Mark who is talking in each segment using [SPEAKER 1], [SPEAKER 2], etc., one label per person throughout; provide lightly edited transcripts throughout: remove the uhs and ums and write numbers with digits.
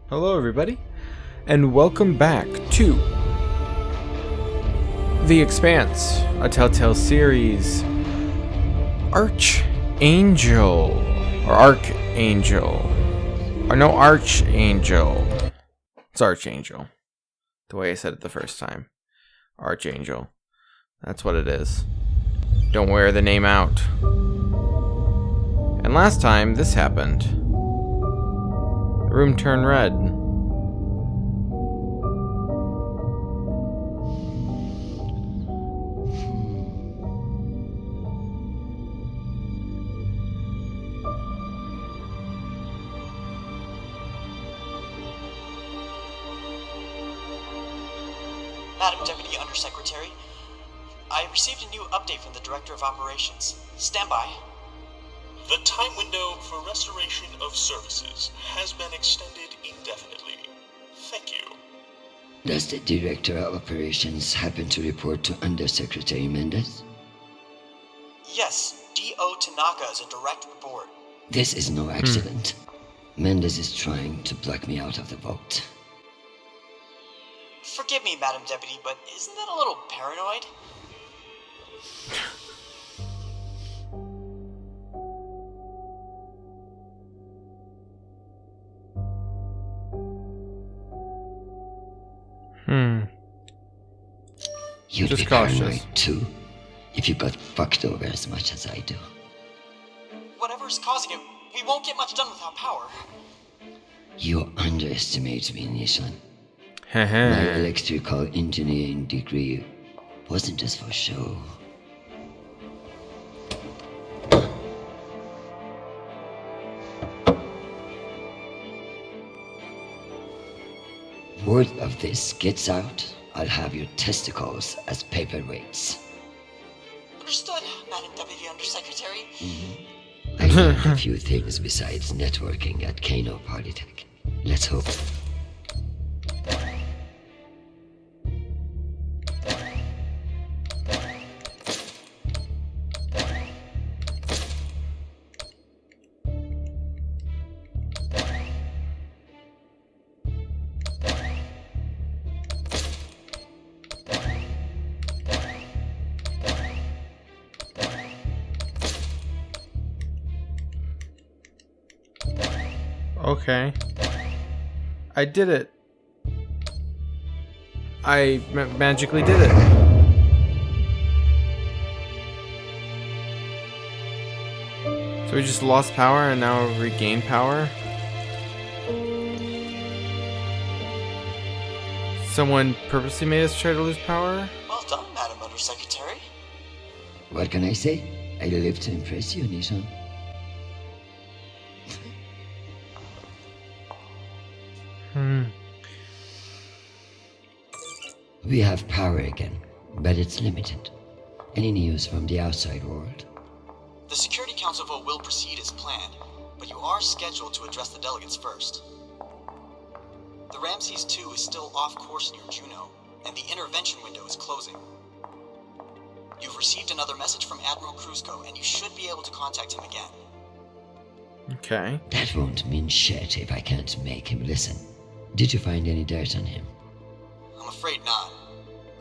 [SPEAKER 1] Hello everybody, and welcome back to The Expanse, a Telltale Series, Archangel, or Archangel, or no, Archangel, it's Archangel, the way I said it the first time, Archangel, that's what it is, don't wear the name out. And last time this happened, the room turned red.
[SPEAKER 2] Madam Deputy Undersecretary, I received a new update from the Director of Operations. Stand by.
[SPEAKER 3] The time window for restoration of services has been extended indefinitely. Thank you.
[SPEAKER 4] Does the Director of Operations happen to report to Undersecretary Mendez?
[SPEAKER 2] Yes, D.O. Tanaka is a direct report.
[SPEAKER 4] This is no accident. Mendez is trying to block me out of the vote.
[SPEAKER 2] Forgive me, Madam Deputy, but isn't that a little paranoid?
[SPEAKER 4] You'd
[SPEAKER 1] Just
[SPEAKER 4] be
[SPEAKER 1] cautious.
[SPEAKER 4] paranoid too, if you got fucked over as much as I do.
[SPEAKER 2] Whatever's causing it, we won't get much done without power.
[SPEAKER 4] You underestimate me, Nishan. My
[SPEAKER 1] Heh.
[SPEAKER 4] electrical engineering degree wasn't just for show. Word of this gets out, I'll have your testicles as paperweights.
[SPEAKER 2] Understood, Madam Deputy Undersecretary.
[SPEAKER 4] I learned a few things besides networking at Kano Polytech. Let's hope.
[SPEAKER 1] Okay. I did it. I magically did it. So we just lost power and now regained power? Someone purposely made us try to lose power?
[SPEAKER 2] Well done, Madam Undersecretary.
[SPEAKER 4] What can I say? I live to impress you, Nishan. We have power again, but it's limited. Any news from the outside world?
[SPEAKER 2] The Security Council vote will proceed as planned, but you are scheduled to address the delegates first. The Ramses 2 is still off course near Juno, and the intervention window is closing. You've received another message from Admiral Kruzko, and you should be able to contact him again.
[SPEAKER 1] Okay.
[SPEAKER 4] That won't mean shit if I can't make him listen. Did you find any dirt on him?
[SPEAKER 2] I'm afraid not.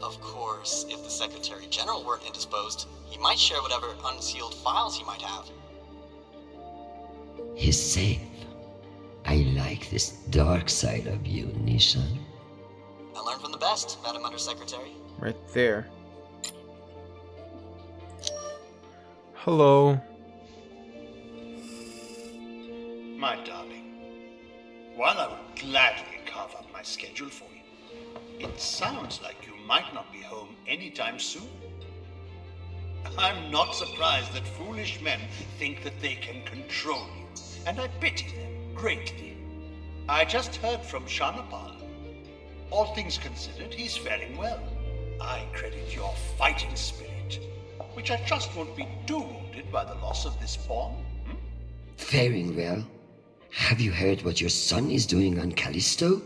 [SPEAKER 2] Of course, if the Secretary General weren't indisposed, he might share whatever unsealed files he might have.
[SPEAKER 4] He's safe. I like this dark side of you, Nishan.
[SPEAKER 2] I learned from the best, Madam Undersecretary.
[SPEAKER 1] Right there. Hello.
[SPEAKER 5] My darling, while I would gladly carve up my schedule for you, it sounds like you might not be home anytime soon. I'm not surprised that foolish men think that they can control you, and I pity them greatly. I just heard from Shanapal. All things considered, he's faring well. I credit your fighting spirit, which I trust won't be too wounded by the loss of this pawn.
[SPEAKER 4] Faring well? Have you heard what your son is doing on Callisto?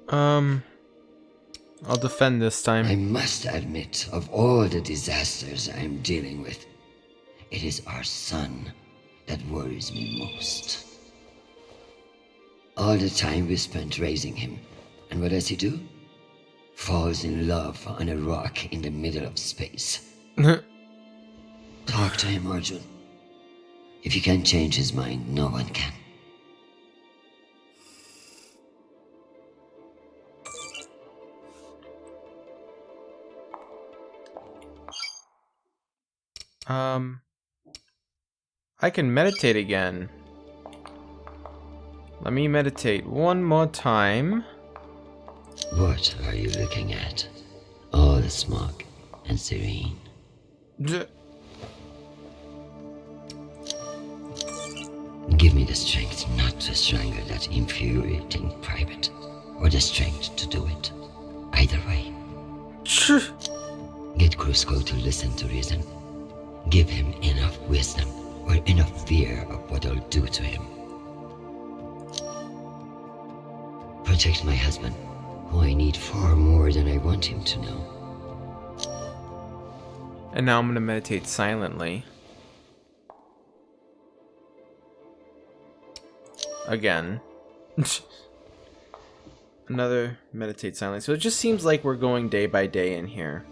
[SPEAKER 1] I'll defend this time.
[SPEAKER 4] I must admit, of all the disasters I'm dealing with, it is our son that worries me most. All the time we spent raising him. And what does he do? Falls in love on a rock in the middle of space. Talk to him, Arjun. If you can't change his mind, no one can.
[SPEAKER 1] I can meditate again. Let me meditate one more time.
[SPEAKER 4] What are you looking at? All the smog and serene. Give me the strength not to strangle that infuriating private, or the strength to do it. Either way. Get Krusko to listen to reason. Give him enough wisdom, or enough fear of what I'll do to him. Protect my husband, who I need far more than I want him to know.
[SPEAKER 1] And now I'm gonna meditate silently. Again. Another meditate silently. So it just seems like we're going day by day in here.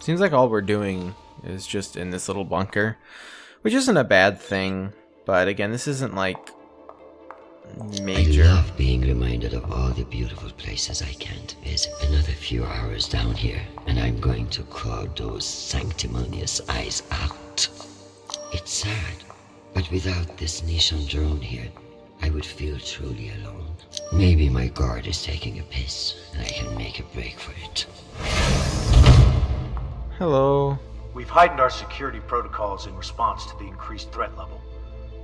[SPEAKER 1] Seems like all we're doing is just in this little bunker, which isn't a bad thing, but again, this isn't like major.
[SPEAKER 4] I love being reminded of all the beautiful places I can't visit. Another few hours down here, and I'm going to claw those sanctimonious eyes out. It's sad, but without this Nishon drone here, I would feel truly alone. Maybe my guard is taking a piss, and I can make a break for it.
[SPEAKER 1] Hello.
[SPEAKER 6] We've heightened our security protocols in response to the increased threat level.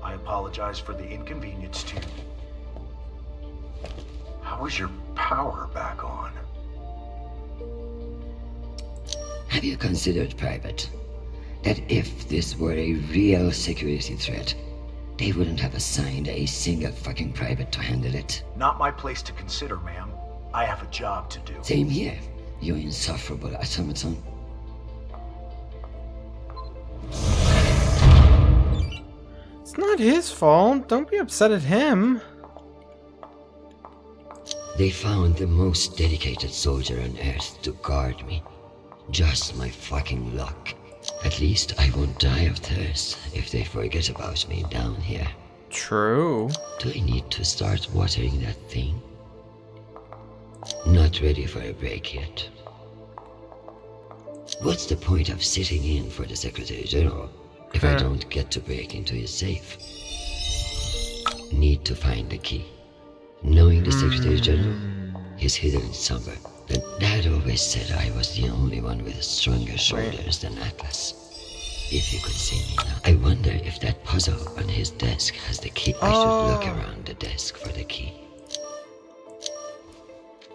[SPEAKER 6] I apologize for the inconvenience to you. How is your power back on?
[SPEAKER 4] Have you considered, Private, that if this were a real security threat, they wouldn't have assigned a single fucking private to handle it?
[SPEAKER 6] Not my place to consider, ma'am. I have a job to do.
[SPEAKER 4] Same here, you insufferable automaton.
[SPEAKER 1] It's not his fault. Don't be upset at him.
[SPEAKER 4] They found the most dedicated soldier on Earth to guard me. Just my fucking luck. At least I won't die of thirst if they forget about me down here.
[SPEAKER 1] True.
[SPEAKER 4] Do I need to start watering that thing? Not ready for a break yet. What's the point of sitting in for the Secretary General if I don't get to break into his safe? Need to find the key. Knowing the Secretary General, he's hidden somewhere. But Dad always said I was the only one with stronger shoulders than Atlas. If you could see me now. I wonder if that puzzle on his desk has the key. I should look around the desk for the key.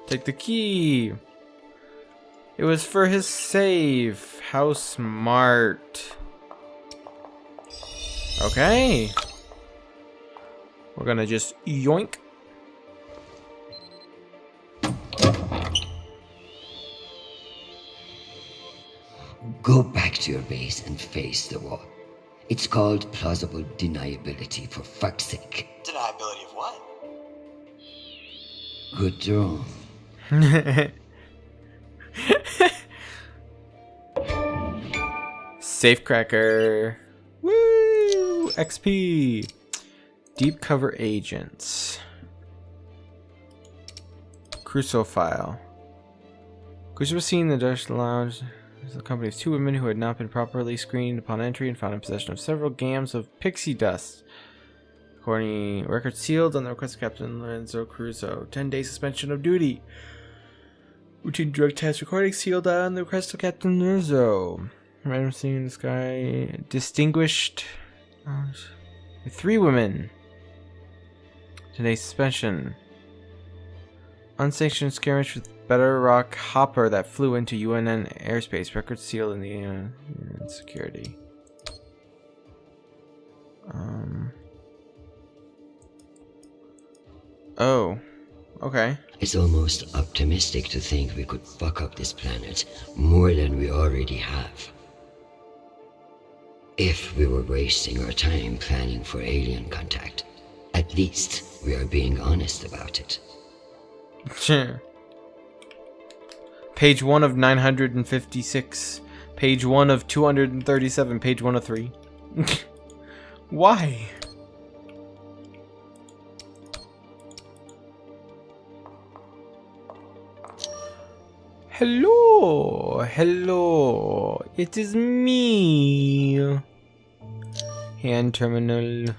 [SPEAKER 1] Take the key. It was for his save. How smart. Okay. We're gonna just yoink.
[SPEAKER 4] Go back to your base and face the wall. It's called plausible deniability, for fuck's sake.
[SPEAKER 2] Deniability of what?
[SPEAKER 4] Good draw.
[SPEAKER 1] Safecracker. Woo! XP. Deep cover agents. Crusoe file. Crusoe was seen in the Dutch lounge. The company of two women who had not been properly screened upon entry and found in possession of several gams of pixie dust. According record sealed on the request of Captain Lorenzo Crusoe. 10-day suspension of duty. Routine drug test recording sealed on the request of Captain Lorenzo. Random scene in the sky. Distinguished. 3 women. 10-day suspension. Unsanctioned skirmish with Better Rock Hopper that flew into UNN airspace. Record sealed in the security. Oh. Okay.
[SPEAKER 4] It's almost optimistic to think we could fuck up this planet more than we already have. If we were wasting our time planning for alien contact, at least we are being honest about it.
[SPEAKER 1] Page 1 of 956. Page 1 of 237. Page 1 of 3. Why? Hello, hello, it is me. Hand terminal.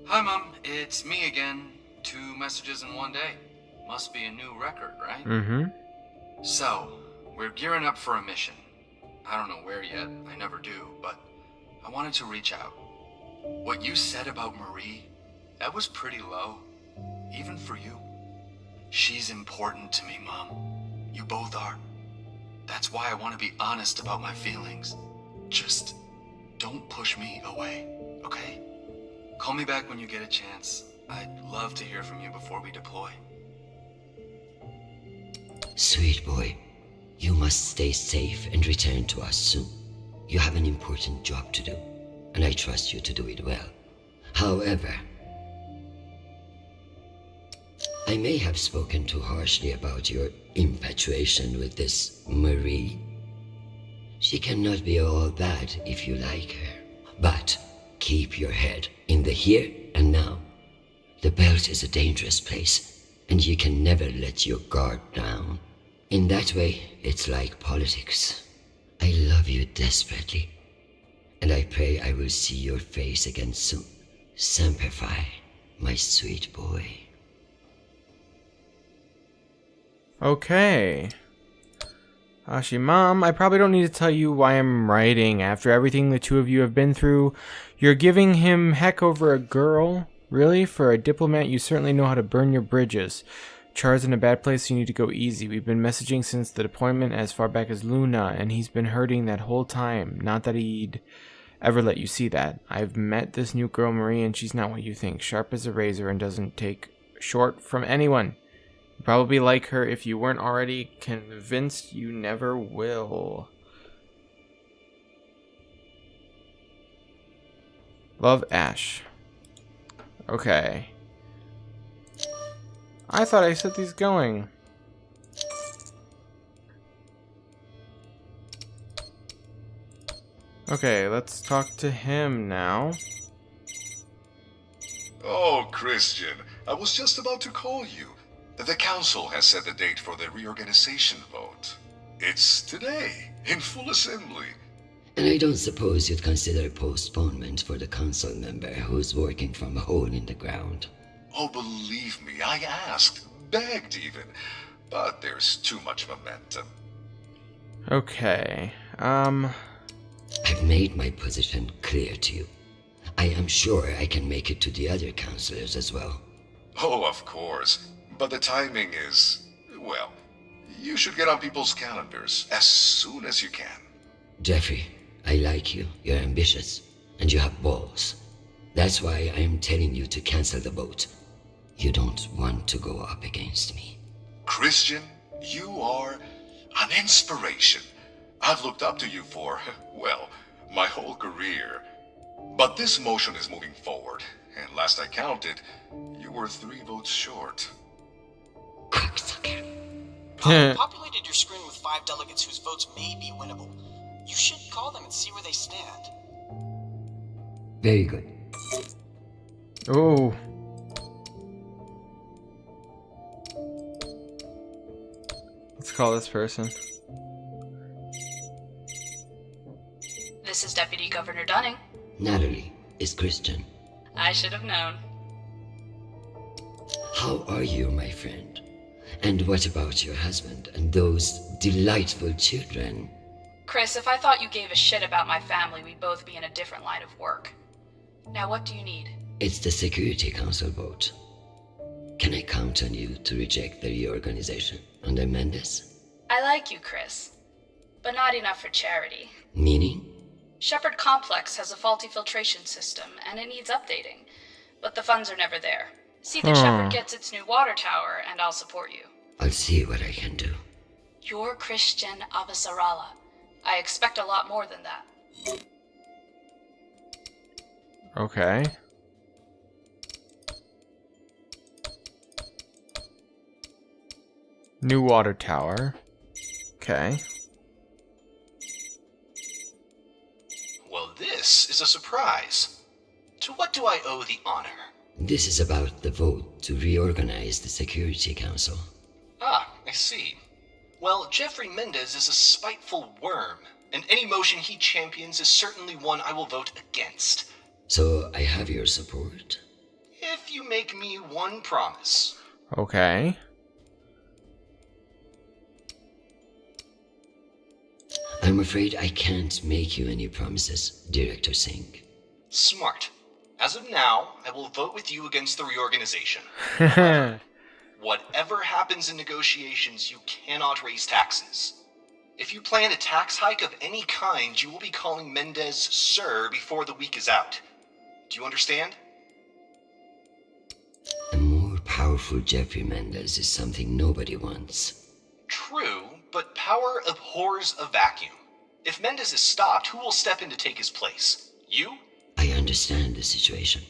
[SPEAKER 7] Hi, Mom. It's me again. 2 messages in one day. Must be a new record, right?
[SPEAKER 1] Mm-hmm.
[SPEAKER 7] So, we're gearing up for a mission. I don't know where yet. I never do, but I wanted to reach out. What you said about Marie, that was pretty low. Even for you. She's important to me, Mom. You both are. That's why I want to be honest about my feelings. Just don't push me away, okay? Call me back when you get a chance. I'd love to hear from you before we deploy.
[SPEAKER 4] Sweet boy, you must stay safe and return to us soon. You have an important job to do, and I trust you to do it well. However, I may have spoken too harshly about your infatuation with this Marie. She cannot be all bad if you like her. But keep your head in the here and now. The belt is a dangerous place, and you can never let your guard down. In that way, it's like politics. I love you desperately, and I pray I will see your face again soon. Semper Fi, my sweet boy.
[SPEAKER 1] Okay. Ashi, Mom, I probably don't need to tell you why I'm writing. After everything the two of you have been through, you're giving him heck over a girl? Really? For a diplomat, you certainly know how to burn your bridges. Char's in a bad place, so you need to go easy. We've been messaging since the deployment as far back as Luna, and he's been hurting that whole time. Not that he'd ever let you see that. I've met this new girl, Marie, and she's not what you think. Sharp as a razor and doesn't take short from anyone. You'd probably like her if you weren't already convinced. You never will. Love, Ash. Okay. I thought I set these going. Okay, let's talk to him now.
[SPEAKER 8] Oh, Chrisjen, I was just about to call you. The council has set the date for the reorganization vote. It's today, in full assembly.
[SPEAKER 4] And I don't suppose you'd consider postponement for the council member who's working from a hole in the ground.
[SPEAKER 8] Oh, believe me, I asked, begged even. But there's too much momentum.
[SPEAKER 1] Okay,
[SPEAKER 4] I've made my position clear to you. I am sure I can make it to the other councillors as well.
[SPEAKER 8] Oh, of course. But the timing is, well, you should get on people's calendars as soon as you can.
[SPEAKER 4] Jeffrey, I like you. You're ambitious. And you have balls. That's why I'm telling you to cancel the vote. You don't want to go up against me.
[SPEAKER 8] Chrisjen, you are an inspiration. I've looked up to you for, well, my whole career. But this motion is moving forward, and last I counted, you were 3 votes short.
[SPEAKER 4] Cocksucker.
[SPEAKER 2] I've populated your screen with 5 delegates whose votes may be winnable. You should call them and see where they stand.
[SPEAKER 4] Very good.
[SPEAKER 1] oh. Let's call this person.
[SPEAKER 9] This is Deputy Governor Dunning.
[SPEAKER 4] Natalie, is Chrisjen.
[SPEAKER 9] I should have known.
[SPEAKER 4] How are you, my friend? And what about your husband and those delightful children?
[SPEAKER 9] Chris, if I thought you gave a shit about my family, we'd both be in a different line of work. Now, what do you need?
[SPEAKER 4] It's the Security Council vote. Can I count on you to reject the reorganization under Mendes?
[SPEAKER 9] I like you, Chris. But not enough for charity.
[SPEAKER 4] Meaning?
[SPEAKER 9] Shepherd Complex has a faulty filtration system, and it needs updating. But the funds are never there. See that Shepherd gets its new water tower, and I'll support you.
[SPEAKER 4] I'll see what I can do.
[SPEAKER 9] You're Chrisjen Avasarala. I expect a lot more than that.
[SPEAKER 1] Okay. New water tower. Okay.
[SPEAKER 7] Well, this is a surprise. To what do I owe the honor?
[SPEAKER 4] This is about the vote to reorganize the Security Council.
[SPEAKER 7] Ah, I see. Well, Jeffrey Mendez is a spiteful worm, and any motion he champions is certainly one I will vote against.
[SPEAKER 4] So I have your support.
[SPEAKER 7] If you make me one promise.
[SPEAKER 1] Okay.
[SPEAKER 4] I'm afraid I can't make you any promises, Director Singh.
[SPEAKER 7] Smart. As of now, I will vote with you against the reorganization. Whatever happens in negotiations, you cannot raise taxes. If you plan a tax hike of any kind, you will be calling Mendez Sir before the week is out. Do you understand?
[SPEAKER 4] A more powerful Jeffrey Mendez is something nobody wants.
[SPEAKER 7] True, but power abhors a vacuum. If Mendez is stopped, who will step in to take his place? You?
[SPEAKER 4] I understand the situation,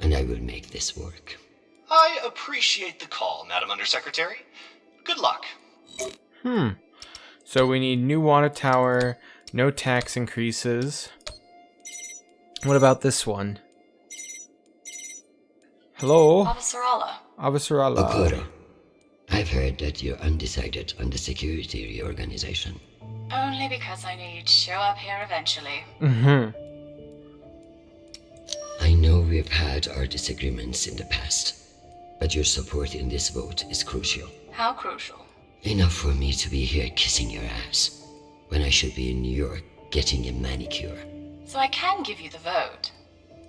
[SPEAKER 4] and I will make this work.
[SPEAKER 7] I appreciate the call, Madam Undersecretary. Good luck.
[SPEAKER 1] So we need new water tower, no tax increases. What about this one? Hello?
[SPEAKER 9] Avasarala.
[SPEAKER 1] Avasarala.
[SPEAKER 4] Okoro, I've heard that you're undecided on the security reorganization.
[SPEAKER 9] Only because I knew you'd show up here eventually.
[SPEAKER 4] I know we've had our disagreements in the past, but your support in this vote is crucial.
[SPEAKER 9] How crucial?
[SPEAKER 4] Enough for me to be here kissing your ass, when I should be in New York getting a manicure.
[SPEAKER 9] So I can give you the vote,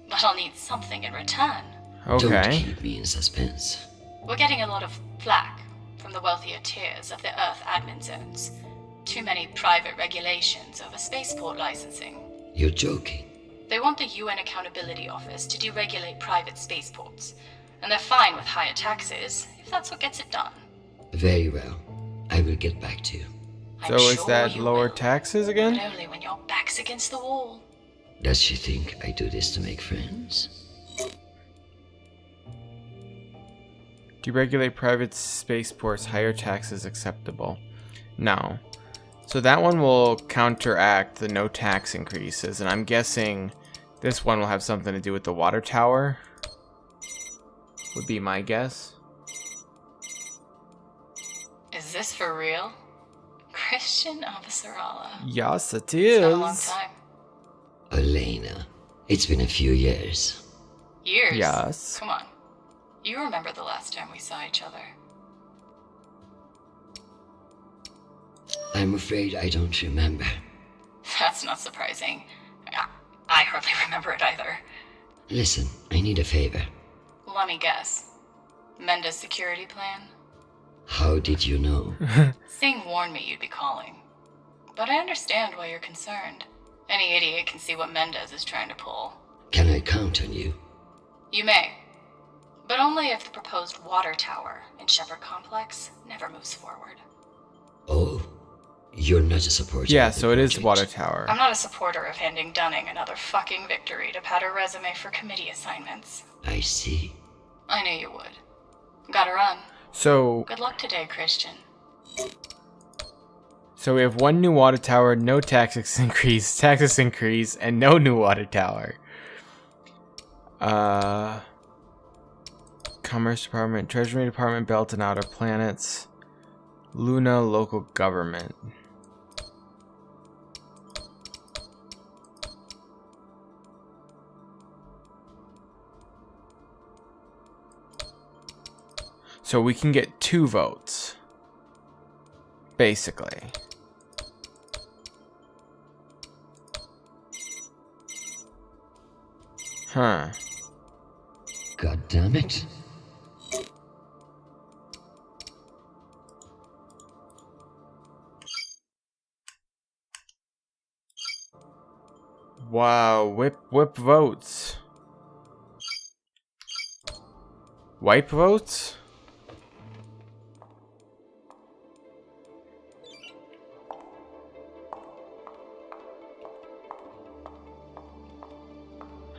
[SPEAKER 9] but I'll need something in return.
[SPEAKER 4] Don't
[SPEAKER 1] Okay.
[SPEAKER 4] keep me in suspense.
[SPEAKER 9] We're getting a lot of flack from the wealthier tiers of the Earth admin zones. Too many private regulations over spaceport licensing.
[SPEAKER 4] You're joking.
[SPEAKER 9] They want the UN Accountability Office to deregulate private spaceports, and they're fine with higher taxes if that's what gets it done.
[SPEAKER 4] Very well. I will get back to you.
[SPEAKER 1] So
[SPEAKER 9] I'm
[SPEAKER 1] is
[SPEAKER 9] sure
[SPEAKER 1] that
[SPEAKER 9] you
[SPEAKER 1] lower
[SPEAKER 9] will,
[SPEAKER 1] taxes
[SPEAKER 9] but
[SPEAKER 1] again?
[SPEAKER 9] only when your back's against the wall.
[SPEAKER 4] Does she think I do this to make friends?
[SPEAKER 1] Deregulate private spaceports, higher taxes acceptable. No. So that one will counteract the no tax increases, and I'm guessing this one will have something to do with the water tower. Would be my guess.
[SPEAKER 9] Is this for real? Chrisjen Avasarala.
[SPEAKER 1] Yes, it
[SPEAKER 9] It's been a long
[SPEAKER 1] is.
[SPEAKER 9] time.
[SPEAKER 4] Elena, it's been a few years.
[SPEAKER 9] Years?
[SPEAKER 1] Yes.
[SPEAKER 9] Come on. You remember the last time we saw each other.
[SPEAKER 4] I'm afraid I don't remember.
[SPEAKER 9] That's not surprising. I hardly remember it either.
[SPEAKER 4] Listen, I need a favor.
[SPEAKER 9] Let me guess. Mendez security plan?
[SPEAKER 4] How did you know?
[SPEAKER 9] Singh warned me you'd be calling. But I understand why you're concerned. Any idiot can see what Mendez is trying to pull.
[SPEAKER 4] Can I count on you?
[SPEAKER 9] You may. But only if the proposed water tower in Shepherd Complex never moves forward.
[SPEAKER 4] Oh, you're not a supporter.
[SPEAKER 1] Yeah,
[SPEAKER 4] of the
[SPEAKER 1] so it is
[SPEAKER 4] project.
[SPEAKER 1] water tower.
[SPEAKER 9] I'm not a supporter of handing Dunning another fucking victory to pad her resume for committee assignments.
[SPEAKER 4] I see.
[SPEAKER 9] I knew you would. Gotta run.
[SPEAKER 1] So
[SPEAKER 9] Good luck today, Chrisjen.
[SPEAKER 1] we have one new water tower, no taxes increase, and no new water tower. Commerce Department, Treasury Department, Belt and Outer Planets, Luna Local Government. So we can get 2 votes, basically. Huh.
[SPEAKER 4] God damn it.
[SPEAKER 1] Wow, whip votes. Wipe votes?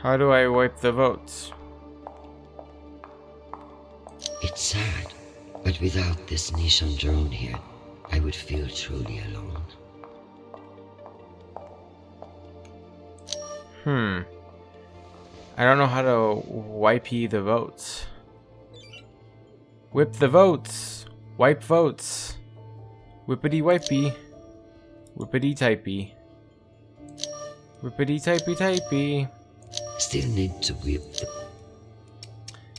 [SPEAKER 1] How do I wipe the votes?
[SPEAKER 4] It's sad, but without this Nishon drone here, I would feel truly alone.
[SPEAKER 1] I don't know how to wipey the votes. Whip the votes. Wipe votes. Whippity wipey. Whippity typey. Whippity typey typey.
[SPEAKER 4] Still need to whip the...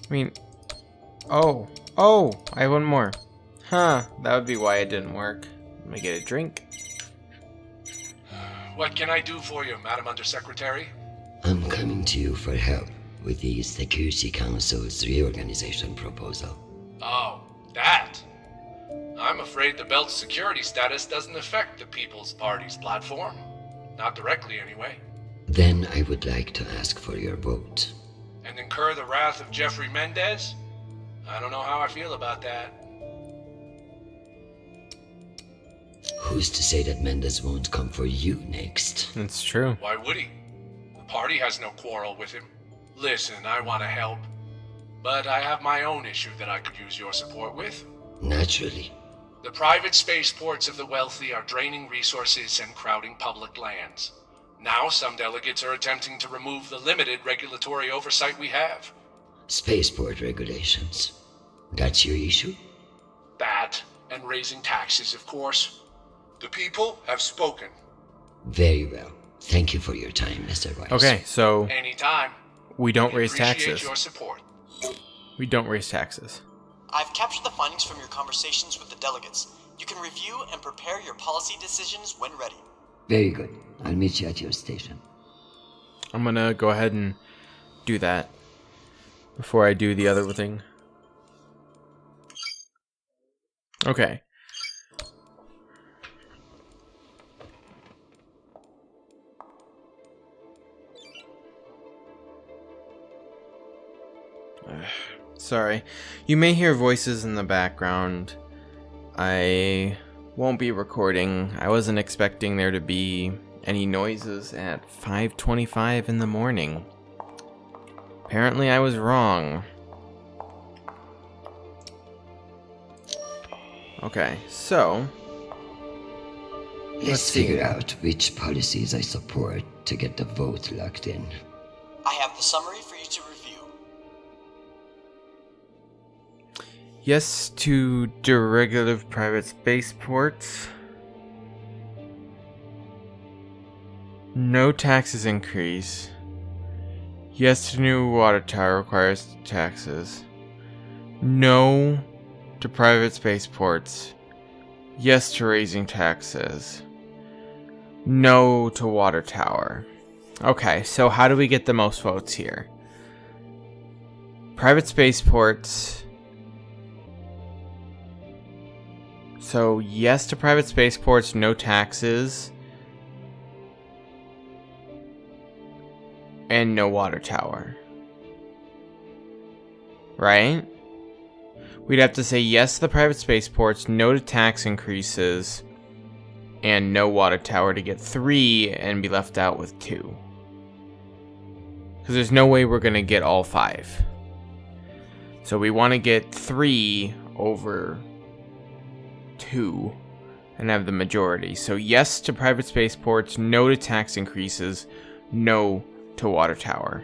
[SPEAKER 1] I mean... Oh, I have one more. Huh, that would be why it didn't work. Let me get a drink.
[SPEAKER 7] What can I do for you, Madam Undersecretary?
[SPEAKER 4] I'm coming to you for help with the Security Council's reorganization proposal.
[SPEAKER 7] Oh, that. I'm afraid the belt's security status doesn't affect the People's Party's platform. Not directly, anyway.
[SPEAKER 4] Then I would like to ask for your vote.
[SPEAKER 7] And incur the wrath of Jeffrey Mendez? I don't know how I feel about that.
[SPEAKER 4] Who's to say that Mendez won't come for you next?
[SPEAKER 1] It's true.
[SPEAKER 7] Why would he? The party has no quarrel with him. Listen, I want to help. But I have my own issue that I could use your support with.
[SPEAKER 4] Naturally.
[SPEAKER 7] The private spaceports of the wealthy are draining resources and crowding public lands. Now some delegates are attempting to remove the limited regulatory oversight we have.
[SPEAKER 4] Spaceport regulations. That's your issue?
[SPEAKER 7] That, and raising taxes, of course. The people have spoken.
[SPEAKER 4] Very well. Thank you for your time, Mr. Weiss.
[SPEAKER 1] Okay, so
[SPEAKER 7] Anytime.
[SPEAKER 1] we don't raise
[SPEAKER 7] Appreciate
[SPEAKER 1] taxes.
[SPEAKER 7] your support.
[SPEAKER 1] We don't raise taxes.
[SPEAKER 2] I've captured the findings from your conversations with the delegates. You can review and prepare your policy decisions when ready.
[SPEAKER 4] Very good. I'll meet you at your station.
[SPEAKER 1] I'm gonna go ahead and do that before I do the other thing. Okay. Sorry. You may hear voices in the background. I won't be recording. I wasn't expecting there to be any noises at 5:25 in the morning. Apparently I was wrong. Okay, so
[SPEAKER 4] Let's figure out which policies I support to get the vote locked in.
[SPEAKER 2] I have the summary for you to review.
[SPEAKER 1] yes to deregulative private spaceports. No taxes increase. Yes to new water tower requires taxes. No to private spaceports. Yes to raising taxes. No to water tower. Okay, so how do we get the most votes here? Private spaceports. So yes to private spaceports, no taxes. And no water tower. Right? We'd have to say yes to the private spaceports, no to tax increases, and no water tower to get 3 and be left out with 2. Because there's no way we're going to get all 5. So we want to get 3 over 2 and have the majority. So yes to private spaceports, no to tax increases, no to water tower.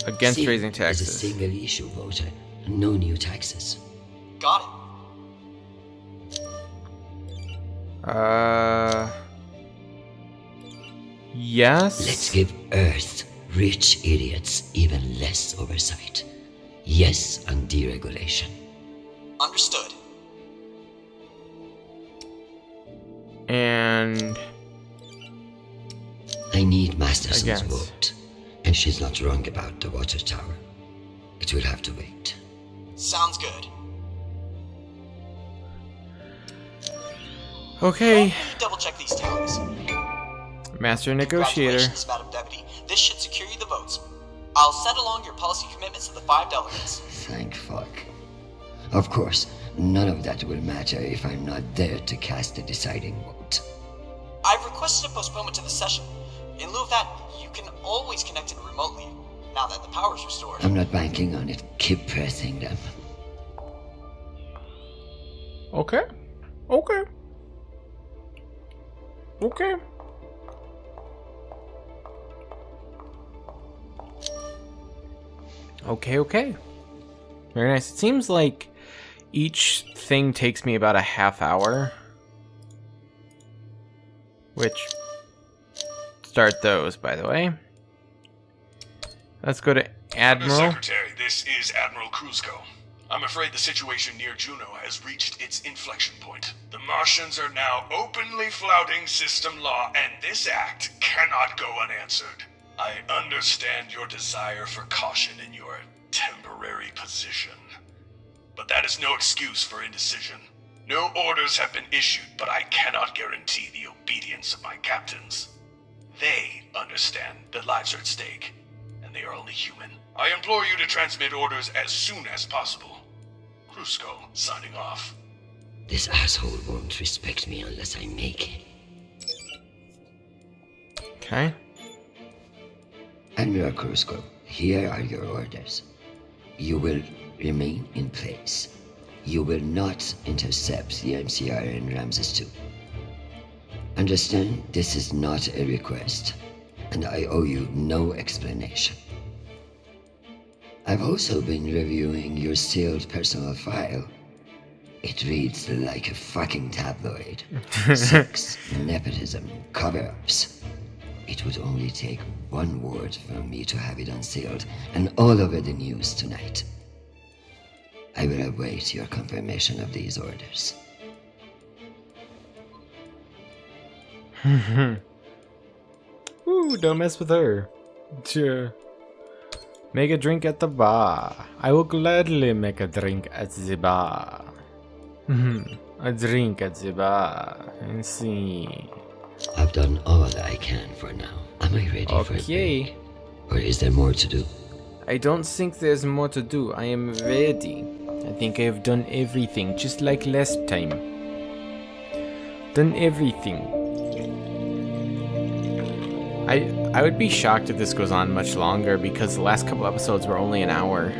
[SPEAKER 1] Against raising taxes.
[SPEAKER 4] Is a single issue voter. No new taxes.
[SPEAKER 2] Got it.
[SPEAKER 1] Yes.
[SPEAKER 4] Let's give Earth rich idiots even less oversight. Yes on deregulation.
[SPEAKER 2] Understood.
[SPEAKER 1] And
[SPEAKER 4] I need Masterson's
[SPEAKER 1] Against.
[SPEAKER 4] vote. And she's not wrong about the water tower. It will have to wait.
[SPEAKER 2] Sounds good.
[SPEAKER 1] okay.
[SPEAKER 2] Let me double check these tallies.
[SPEAKER 1] Master negotiator.
[SPEAKER 2] Congratulations, Madam Deputy. This should secure you the votes. I'll send along your policy commitments to the 5 delegates.
[SPEAKER 4] Thank fuck. Of course, none of that will matter if I'm not there to cast the deciding vote.
[SPEAKER 2] I've requested requested a postponement to the session. In lieu of that, you can always connect in remotely, now that the power's restored.
[SPEAKER 4] I'm not banking on it. Keep pressing them.
[SPEAKER 1] Okay. Okay. Okay. Okay, okay. Very nice. It seems like each thing takes me about a half hour. Which, start those, by the way. Let's go to Admiral.
[SPEAKER 8] Secretary, this is Admiral Kruzko. I'm afraid the situation near Juno has reached its inflection point. The Martians are now openly flouting system law, and this act cannot go unanswered. I understand your desire for caution in your temporary position, but that is no excuse for indecision. No orders have been issued, but I cannot guarantee the obedience of my captains. They understand that lives are at stake, and they are only human. I implore you to transmit orders as soon as possible. Kruzko, signing off.
[SPEAKER 4] This asshole won't respect me unless I make it.
[SPEAKER 1] Okay.
[SPEAKER 4] Admiral Kruzko, here are your orders. You will remain in place. You will not intercept the MCR in Ramses 2. Understand, this is not a request, and I owe you no explanation. I've also been reviewing your sealed personal file. It reads like a fucking tabloid. Sex, nepotism, cover-ups. It would only take one word from me to have it unsealed and all over the news tonight. I will await your confirmation of these orders.
[SPEAKER 1] Ooh, don't mess with her. Sure. Make a drink at the bar. I will gladly make a drink at the bar. A drink at the bar. Let's see.
[SPEAKER 4] I've done all that I can for now. Am I ready for a break? Or is there more to do?
[SPEAKER 1] I don't think there's more to do. I am ready. I think I have done everything, just like last time. Done everything. I would be shocked if this goes on much longer because the last couple episodes were only an hour.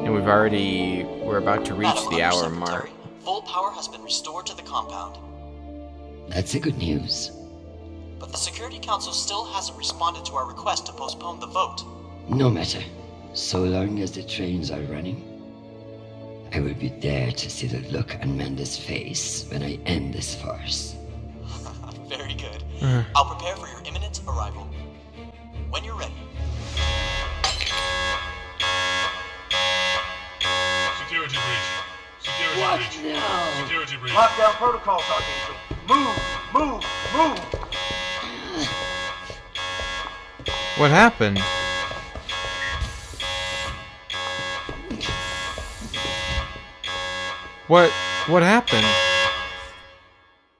[SPEAKER 1] And we're about to reach the hour mark.
[SPEAKER 2] Full power has been restored to the compound.
[SPEAKER 4] That's the good news.
[SPEAKER 2] But the Security Council still hasn't responded to our request to postpone the vote.
[SPEAKER 4] No matter. So long as the trains are running, I will be there to see the look on Amanda's face when I end this farce.
[SPEAKER 2] Very good. I'll prepare for your imminent arrival. When you're ready.
[SPEAKER 3] Security breach. Security
[SPEAKER 6] What?
[SPEAKER 3] breach.
[SPEAKER 4] No.
[SPEAKER 3] Security breach.
[SPEAKER 6] Lockdown protocols, Archangel. Move!
[SPEAKER 1] What happened? What happened?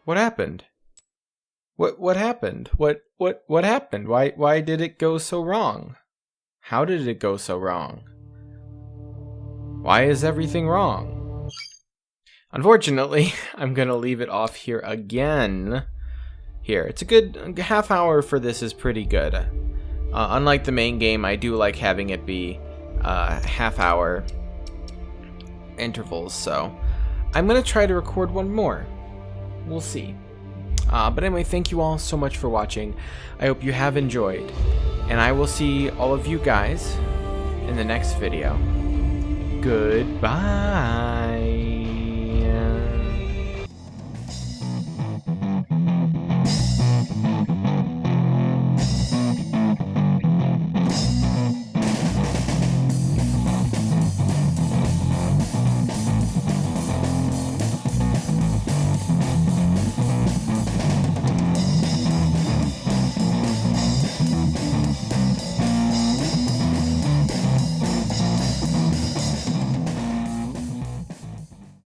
[SPEAKER 1] What happened? What happened? What happened? Why did it go so wrong? How did it go so wrong? Why is everything wrong? Unfortunately, I'm gonna leave it off here again. Here, it's a good half hour for this is pretty good. Unlike the main game, I do like having it be half hour intervals, so I'm gonna try to record one more. We'll see. But anyway, thank you all so much for watching. I hope you have enjoyed, and I will see all of you guys in the next video. Goodbye.